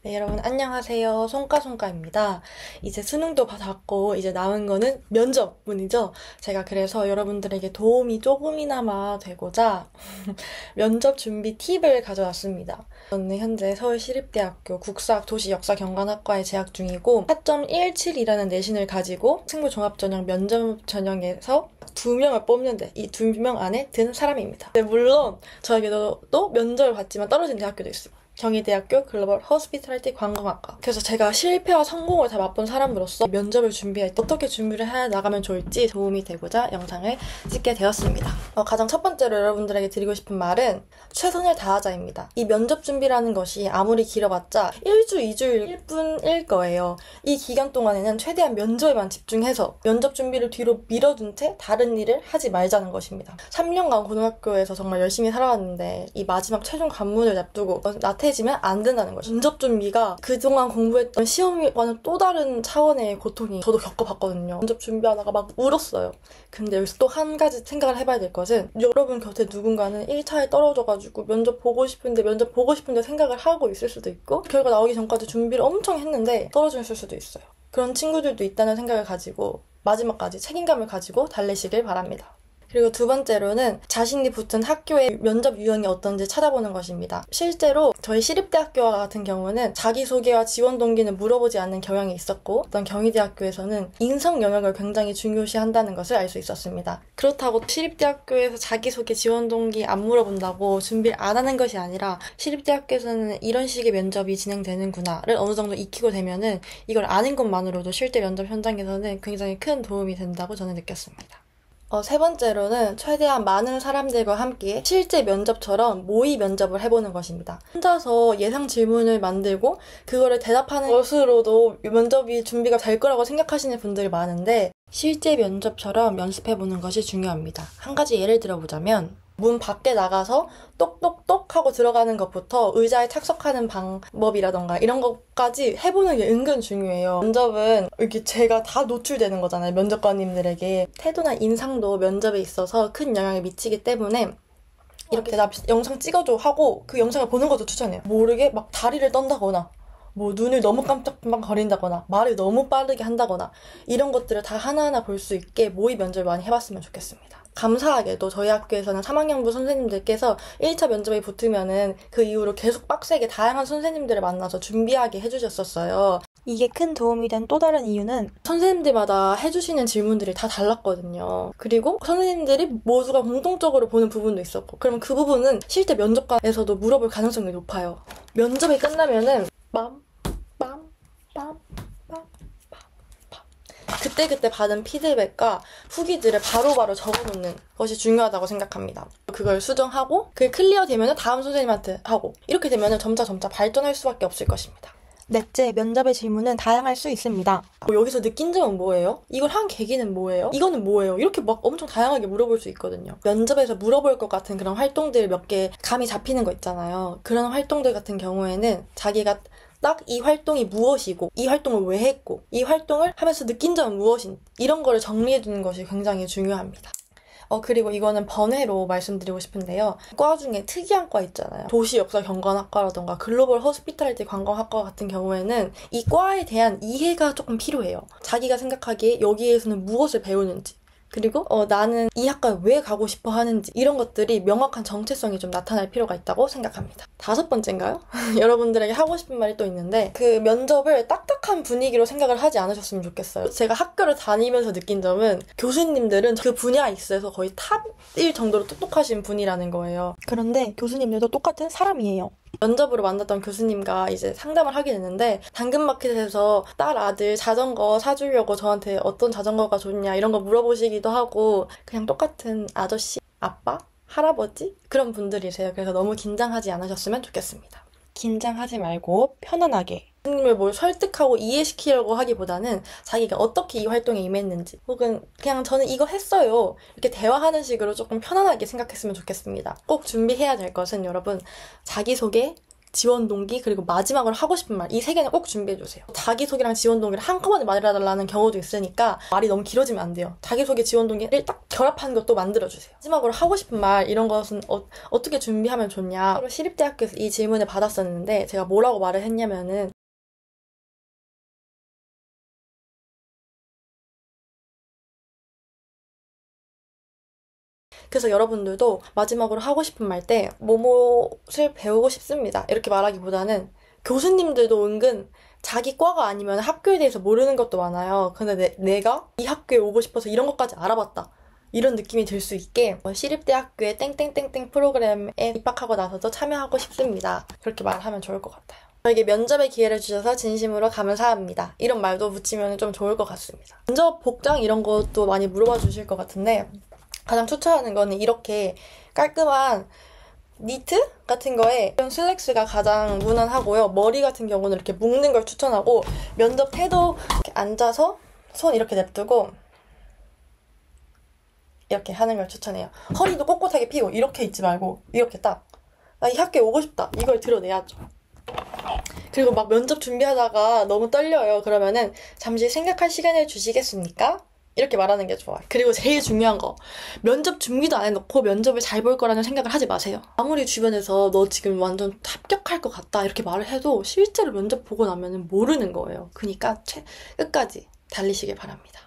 네, 여러분 안녕하세요. 송가송가입니다. 이제 수능도 받았고 이제 남은 거는 면접문이죠. 제가 그래서 여러분들에게 도움이 조금이나마 되고자 면접 준비 팁을 가져왔습니다. 저는 현재 서울시립대학교 국사도시역사경관학과에 재학 중이고 4.17이라는 내신을 가지고 승부종합전형 면접 전형에서 2명을 뽑는데 이 2명 안에 든 사람입니다. 네, 물론 저에게도 면접을 봤지만 떨어진 대학교도 있습니다. 경희대학교 글로벌 호스피탈리티 관광학과. 그래서 제가 실패와 성공을 다 맛본 사람으로서 면접을 준비할 때 어떻게 준비를 해 나가면 좋을지 도움이 되고자 영상을 찍게 되었습니다. 가장 첫 번째로 여러분들에게 드리고 싶은 말은 최선을 다하자입니다. 이 면접 준비라는 것이 아무리 길어봤자 1주, 2주일 뿐일 거예요. 이 기간 동안에는 최대한 면접에만 집중해서 면접 준비를 뒤로 밀어둔 채 다른 일을 하지 말자는 것입니다. 3년간 고등학교에서 정말 열심히 살아왔는데 이 마지막 최종 관문을 냅두고 나태해지면 안 된다는 거죠. 면접 준비가 그동안 공부했던 시험과는 또 다른 차원의 고통이 저도 겪어봤거든요. 면접 준비하다가 막 울었어요. 근데 여기서 또 한 가지 생각을 해봐야 될 것은 여러분 곁에 누군가는 1차에 떨어져가지고 면접 보고 싶은데 생각을 하고 있을 수도 있고 결과 나오기 전까지 준비를 엄청 했는데 떨어졌을 수도 있어요. 그런 친구들도 있다는 생각을 가지고 마지막까지 책임감을 가지고 달래시길 바랍니다. 그리고 두 번째로는 자신이 붙은 학교의 면접 유형이 어떤지 찾아보는 것입니다. 실제로 저희 시립대학교와 같은 경우는 자기소개와 지원 동기는 물어보지 않는 경향이 있었고 어떤 경희대학교에서는 인성 영역을 굉장히 중요시한다는 것을 알 수 있었습니다. 그렇다고 시립대학교에서 자기소개, 지원 동기 안 물어본다고 준비를 안 하는 것이 아니라 시립대학교에서는 이런 식의 면접이 진행되는구나를 어느 정도 익히고 되면은 이걸 아는 것만으로도 실제 면접 현장에서는 굉장히 큰 도움이 된다고 저는 느꼈습니다. 세 번째로는 최대한 많은 사람들과 함께 실제 면접처럼 모의 면접을 해보는 것입니다. 혼자서 예상 질문을 만들고 그거를 대답하는 것으로도 면접이 준비가 될 거라고 생각하시는 분들이 많은데 실제 면접처럼 연습해보는 것이 중요합니다. 한 가지 예를 들어보자면 문 밖에 나가서 똑똑똑 하고 들어가는 것부터 의자에 착석하는 방법이라던가 이런 것까지 해보는 게 은근 중요해요. 면접은 이렇게 제가 다 노출되는 거잖아요. 면접관님들에게. 태도나 인상도 면접에 있어서 큰 영향을 미치기 때문에 이렇게 나 영상 찍어줘 하고 그 영상을 보는 것도 추천해요. 모르게 막 다리를 떤다거나 눈을 너무 깜짝깜짝거린다거나 말을 너무 빠르게 한다거나 이런 것들을 다 하나하나 볼 수 있게 모의 면접을 많이 해봤으면 좋겠습니다. 감사하게도 저희 학교에서는 3학년부 선생님들께서 1차 면접에 붙으면은 그 이후로 계속 빡세게 다양한 선생님들을 만나서 준비하게 해주셨었어요. 이게 큰 도움이 된 또 다른 이유는 선생님들마다 해주시는 질문들이 다 달랐거든요. 그리고 선생님들이 모두가 공통적으로 보는 부분도 있었고 그러면 그 부분은 실제 면접관에서도 물어볼 가능성이 높아요. 면접이 끝나면은 그때그때 받은 피드백과 후기들을 바로바로 적어놓는 것이 중요하다고 생각합니다. 그걸 수정하고 그게 클리어되면 다음 선생님한테 하고 이렇게 되면 점차 발전할 수밖에 없을 것입니다. 넷째, 면접의 질문은 다양할 수 있습니다. 여기서 느낀 점은 뭐예요? 이걸 한 계기는 뭐예요? 이거는 뭐예요? 이렇게 막 엄청 다양하게 물어볼 수 있거든요. 면접에서 물어볼 것 같은 그런 활동들 몇 개 감이 잡히는 거 있잖아요. 그런 활동들 같은 경우에는 자기가 딱 이 활동이 무엇이고 이 활동을 왜 했고 이 활동을 하면서 느낀 점은 무엇인지 이런 거를 정리해두는 것이 굉장히 중요합니다. 그리고 이거는 번외로 말씀드리고 싶은데요. 과 중에 특이한 과 있잖아요. 도시역사경관학과라던가 글로벌 호스피탈리티 관광학과 같은 경우에는 이 과에 대한 이해가 조금 필요해요. 자기가 생각하기에 여기에서는 무엇을 배우는지 그리고 나는 이 학과에 왜 가고 싶어 하는지 이런 것들이 명확한 정체성이 좀 나타날 필요가 있다고 생각합니다. 5번째인가요? 여러분들에게 하고 싶은 말이 또 있는데 그 면접을 딱딱한 분위기로 생각을 하지 않으셨으면 좋겠어요. 제가 학교를 다니면서 느낀 점은 교수님들은 그 분야에 있어서 거의 탑 1 정도로 똑똑하신 분이라는 거예요. 그런데 교수님들도 똑같은 사람이에요. 면접으로 만났던 교수님과 이제 상담을 하게 됐는데 당근마켓에서 딸 아들 자전거 사주려고 저한테 어떤 자전거가 좋냐 이런 거 물어보시기도 하고 그냥 똑같은 아저씨, 아빠, 할아버지 그런 분들이세요. 그래서 너무 긴장하지 않으셨으면 좋겠습니다. 긴장하지 말고 편안하게 교수님을 뭘 설득하고 이해시키려고 하기보다는 자기가 어떻게 이 활동에 임했는지 혹은 그냥 저는 이거 했어요 이렇게 대화하는 식으로 조금 편안하게 생각했으면 좋겠습니다. 꼭 준비해야 될 것은 여러분 자기소개, 지원 동기 그리고 마지막으로 하고 싶은 말 이 3개는 꼭 준비해주세요. 자기소개랑 지원 동기를 한꺼번에 말해달라는 경우도 있으니까 말이 너무 길어지면 안 돼요. 자기소개, 지원 동기를 딱 결합하는 것도 만들어주세요. 마지막으로 하고 싶은 말 이런 것은 어떻게 준비하면 좋냐. 시립대학교에서 이 질문을 받았었는데 제가 뭐라고 말을 했냐면은 그래서 여러분들도 마지막으로 하고 싶은 말 때 뭐뭇을 배우고 싶습니다. 이렇게 말하기보다는 교수님들도 은근 자기 과가 아니면 학교에 대해서 모르는 것도 많아요. 근데 내가 이 학교에 오고 싶어서 이런 것까지 알아봤다. 이런 느낌이 들 수 있게 시립대학교의 땡땡땡땡 프로그램에 입학하고 나서도 참여하고 싶습니다. 그렇게 말하면 좋을 것 같아요. 저에게 면접의 기회를 주셔서 진심으로 감사합니다. 이런 말도 붙이면 좀 좋을 것 같습니다. 면접 복장 이런 것도 많이 물어봐 주실 것 같은데 가장 추천하는 거는 이렇게 깔끔한 니트 같은 거에 이런 슬랙스가 가장 무난하고요. 머리 같은 경우는 이렇게 묶는 걸 추천하고 면접 태도 이렇게 앉아서 손 이렇게 냅두고 이렇게 하는 걸 추천해요. 허리도 꼿꼿하게 펴고 이렇게 있지 말고 이렇게 딱 나 이 학교에 오고 싶다. 이걸 드러내야죠. 그리고 막 면접 준비하다가 너무 떨려요. 그러면은 잠시 생각할 시간을 주시겠습니까? 이렇게 말하는 게 좋아요. 그리고 제일 중요한 거, 면접 준비도 안 해놓고 면접을 잘 볼 거라는 생각을 하지 마세요. 아무리 주변에서 너 지금 완전 합격할 것 같다 이렇게 말을 해도 실제로 면접 보고 나면 모르는 거예요. 그러니까 끝까지 달리시길 바랍니다.